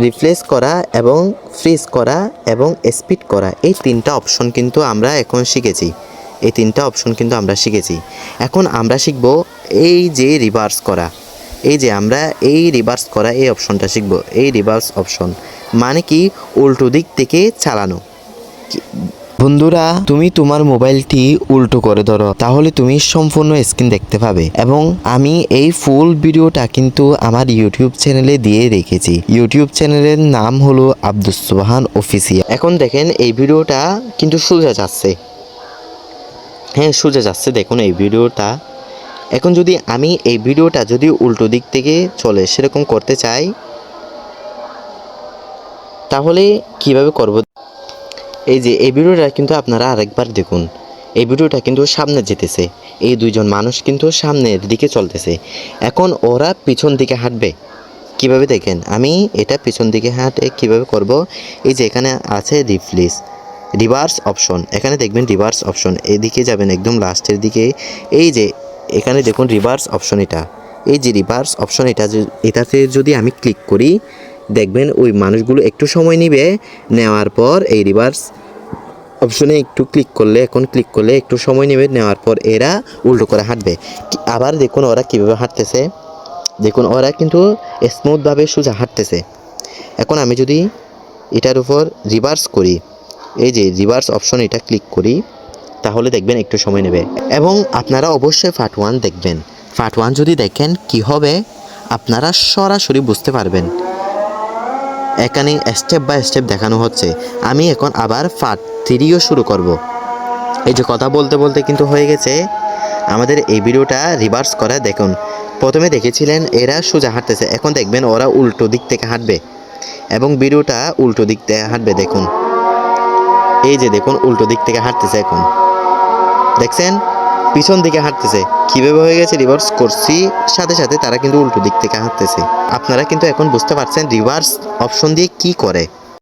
Replace করা এবং fridge করা এবং স্পিড করা, এই তিনটা অপশন কিন্তু আমরা এখন শিখেছি। এই তিনটা অপশন কিন্তু আমরা শিখেছি। এখন আমরা শিখব এই যে রিভার্স করা, এই যে আমরা এই রিভার্স করা এই অপশনটা শিখব। এই রিভার্স অপশন মানে কি, উল্টো দিক থেকে চালানো। বন্ধুরা, তুমি তোমার মোবাইলটি উল্টো করে ধরো, তাহলে তুমি সম্পূর্ণ স্ক্রিন দেখতে পাবে। এবং আমি এই ফুল ভিডিওটা কিন্তু আমার ইউটিউব চ্যানেলে দিয়ে রেখেছি। ইউটিউব চ্যানেলের নাম হলো আব্দুস সুবহান অফিসিয়াল। এখন দেখেন এই ভিডিওটা কিন্তু সোজা যাচ্ছে, হ্যাঁ সোজা যাচ্ছে, দেখুন এই ভিডিওটা। এখন যদি আমি এই ভিডিওটা যদি উল্টো দিক থেকে চলে সেরকম করতে চাই, তাহলে কিভাবে করব? এই যে এই ভিডিওটা কিন্তু আপনারা আরেকবার দেখুন। এই ভিডিওটা কিন্তু সামনে যেতেছে, এই দুইজন মানুষ কিন্তু সামনের দিকে চলতেছে। এখন ওরা পিছন দিকে হাঁটবে কিভাবে দেখেন, আমি এটা পিছন দিকে হাঁটে কিভাবে করব। এই যে এখানে আছে রিভার্স অপশন, এখানে দেখবেন রিভার্স অপশন, এদিকে যাবেন একদম লাস্টের দিকে। এই যে এখানে দেখুন রিভার্স অপশন, এটা এই যে রিভার্স অপশন, এটাতে যদি আমি ক্লিক করি, দেখবেন ওই মানুষগুলো একটু সময় নেবে, নেওয়ার পর এই রিভার্স অপশনে একটু ক্লিক করলে, এখন ক্লিক করলে একটু সময় নেবে, নেওয়ার পর এরা উল্টো করে হাঁটবে। আবার দেখুন ওরা কীভাবে হাঁটতেছে, দেখুন ওরা কিন্তু স্মুথভাবে সোজা হাঁটতেছে। এখন আমি যদি এটার উপর রিভার্স করি, এই যে রিভার্স অপশন, এটা ক্লিক করি, তাহলে দেখবেন একটু সময় নেবে। এবং আপনারা অবশ্যই পার্ট 1 দেখবেন। পার্ট 1 যদি দেখেন কি হবে আপনারা সরাসরি বুঝতে পারবেন। এখানে স্টেপ বাই স্টেপ দেখানো হচ্ছে। আমি এখন আবার পার্ট 3ও শুরু করব। এই যে কথা বলতে বলতে কিন্তু হয়ে গেছে আমাদের এই ভিডিওটা রিভার্স করা। দেখুন প্রথমে দেখেছিলেন এরা সোজা হাঁটতেছে, এখন দেখবেন ওরা উল্টো দিক থেকে হাঁটবে এবং ভিডিওটা উল্টো দিক থেকে হাঁটবে। দেখুন এই যে দেখুন উল্টো দিক থেকে হাঁটতেছে, এখন দেখছেন পিছন দিকে হাঁটতেছে। কীভাবে হয়ে গেছে, রিভার্স করছি সাথে সাথে তারা কিন্তু উল্টো দিক থেকে হাঁটতেছে। আপনারা কিন্তু এখন বুঝতে পারছেন রিভার্স অপশন দিয়ে কি করে।